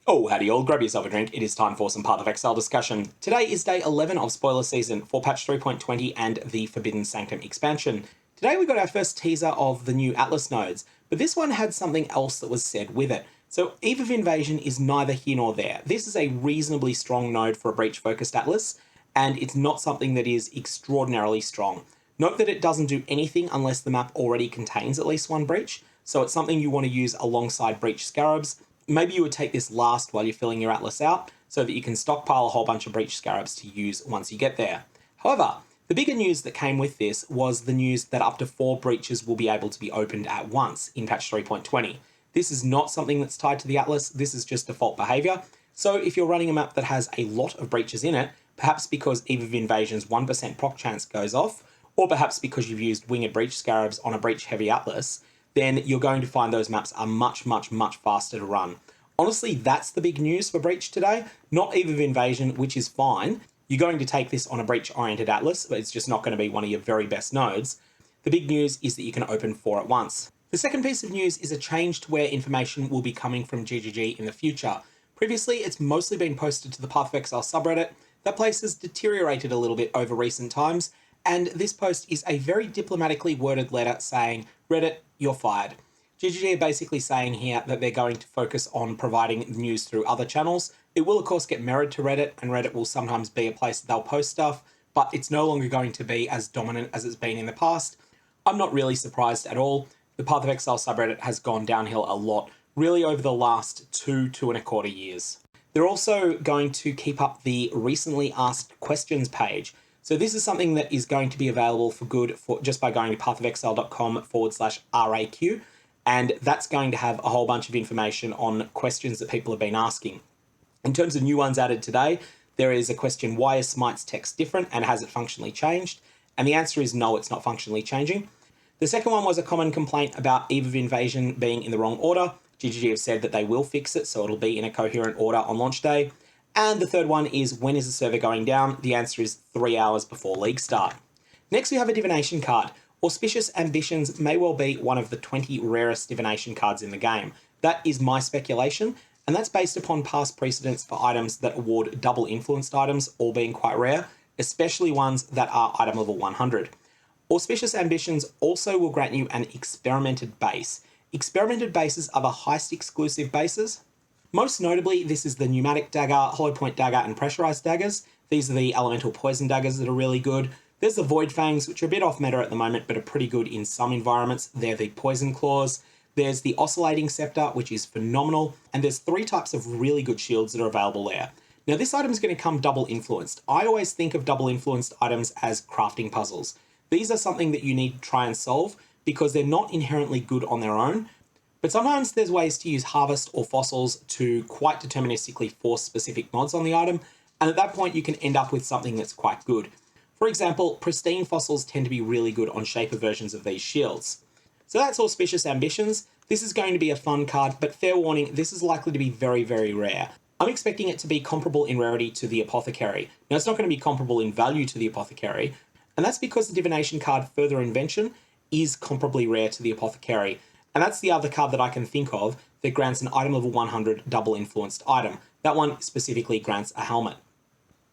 Oh, howdy all, grab yourself a drink, it is time for some PathOfExile discussion. Today is day 11 of spoiler season for patch 3.20 and the Forbidden Sanctum expansion. Today we got our first teaser of the new Atlas nodes, but this one had something else that was said with it. So Eve of Invasion is neither here nor there. This is a reasonably strong node for a breach-focused Atlas, and it's not something that is extraordinarily strong. Note that it doesn't do anything unless the map already contains at least one breach, so it's something you want to use alongside breach scarabs. Maybe you would take this last while you're filling your Atlas out so that you can stockpile a whole bunch of breach scarabs to use once you get there. However, the bigger news that came with this was the news that up to 4 breaches will be able to be opened at once in patch 3.20. This is not something that's tied to the Atlas, this is just default behavior. So if you're running a map that has a lot of breaches in it, perhaps because Eve of Invasion's 1% proc chance goes off, or perhaps because you've used winged breach scarabs on a breach heavy Atlas, then you're going to find those maps are much faster to run. Honestly, that's the big news for Breach today, not Eve of Invasion, which is fine. You're going to take this on a breach-oriented Atlas, but it's just not going to be one of your very best nodes. The big news is that you can open 4 at once. The second piece of news is a change to where information will be coming from GGG in the future. Previously, it's mostly been posted to the PathOfExile subreddit. That place has deteriorated a little bit over recent times, and this post is a very diplomatically worded letter saying, Reddit, you're fired. GGG are basically saying here that they're going to focus on providing news through other channels. It will of course get mirrored to Reddit, and Reddit will sometimes be a place that they'll post stuff, but it's no longer going to be as dominant as it's been in the past. I'm not really surprised at all. The PathOfExile subreddit has gone downhill a lot, really over the last 2.25 years. They're also going to keep up the recently asked questions page. So this is something that is going to be available for good for just by going to pathofexile.com/RAQ. And that's going to have a whole bunch of information on questions that people have been asking. In terms of new ones added today, there is a question, why is Smite's text different and has it functionally changed? And the answer is no, it's not functionally changing. The second one was a common complaint about Eve of Invasion being in the wrong order. GGG have said that they will fix it, so it'll be in a coherent order on launch day. And the third one is, when is the server going down? The answer is 3 hours before league start. Next we have a divination card. Auspicious Ambitions may well be one of the 20 rarest divination cards in the game. That is my speculation, and that's based upon past precedents for items that award double influenced items, all being quite rare, especially ones that are item level 100. Auspicious Ambitions also will grant you an experimented base. Experimented bases are the heist exclusive bases. Most notably, this is the pneumatic dagger, hollow point dagger, and pressurized daggers. These are the elemental poison daggers that are really good. There's the Void Fangs, which are a bit off meta at the moment, but are pretty good in some environments. They're the Poison Claws. There's the Oscillating Scepter, which is phenomenal. And there's 3 types of really good shields that are available there. Now, this item is going to come double influenced. I always think of double influenced items as crafting puzzles. These are something that you need to try and solve because they're not inherently good on their own. But sometimes there's ways to use Harvest or Fossils to quite deterministically force specific mods on the item. And at that point, you can end up with something that's quite good. For example, pristine fossils tend to be really good on shaper versions of these shields. So that's Auspicious Ambitions. This is going to be a fun card, but fair warning, this is likely to be very rare. I'm expecting it to be comparable in rarity to the Apothecary. Now, it's not going to be comparable in value to the Apothecary, and that's because the Divination card Further Invention is comparably rare to the Apothecary. And that's the other card that I can think of that grants an item level 100 double influenced item. That one specifically grants a helmet.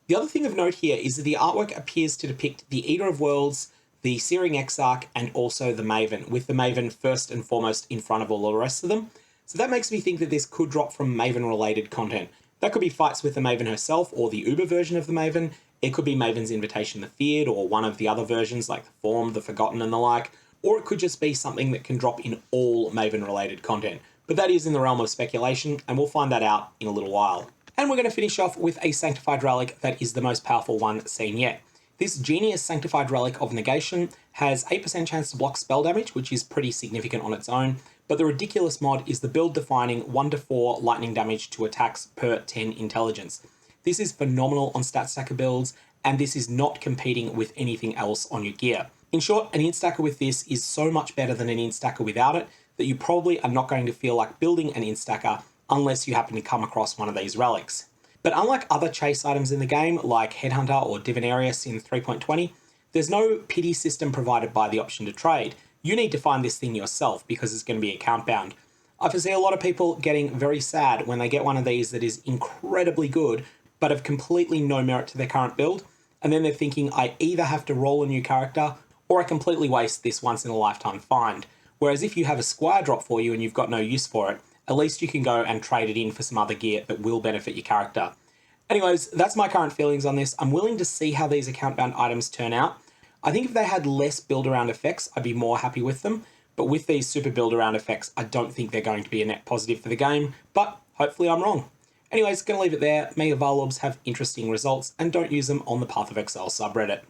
The other thing of note here is that the artwork appears to depict the Eater of Worlds, the Searing Exarch, and also the Maven, with the Maven first and foremost in front of all the rest of them. So that makes me think that this could drop from Maven-related content. That could be fights with the Maven herself, or the Uber version of the Maven. It could be Maven's Invitation the Feared, or one of the other versions like the Formed, the Forgotten, and the like. Or it could just be something that can drop in all Maven-related content. But that is in the realm of speculation, and we'll find that out in a little while. And we're going to finish off with a Sanctified Relic that is the most powerful one seen yet. This Genius Sanctified Relic of Negation has 8% chance to block spell damage, which is pretty significant on its own, but the ridiculous mod is the build-defining 1-4 lightning damage to attacks per 10 intelligence. This is phenomenal on stat stacker builds, and this is not competing with anything else on your gear. In short, an instacker with this is so much better than an instacker without it that you probably are not going to feel like building an instacker unless you happen to come across one of these relics. But unlike other chase items in the game, like Headhunter or Divinarius in 3.20, there's no pity system provided by the option to trade. You need to find this thing yourself because it's going to be account bound. I foresee a lot of people getting very sad when they get one of these that is incredibly good, but of completely no merit to their current build. And then they're thinking, I either have to roll a new character or I completely waste this once in a lifetime find. Whereas if you have a squire drop for you and you've got no use for it, at least you can go and trade it in for some other gear that will benefit your character. Anyways, that's my current feelings on this. I'm willing to see how these account bound items turn out. I think if they had less build around effects, I'd be more happy with them. But with these super build around effects, I don't think they're going to be a net positive for the game, but hopefully I'm wrong. Anyways, gonna leave it there. May your Varlorbs have interesting results and don't use them on the PathOfExile subreddit.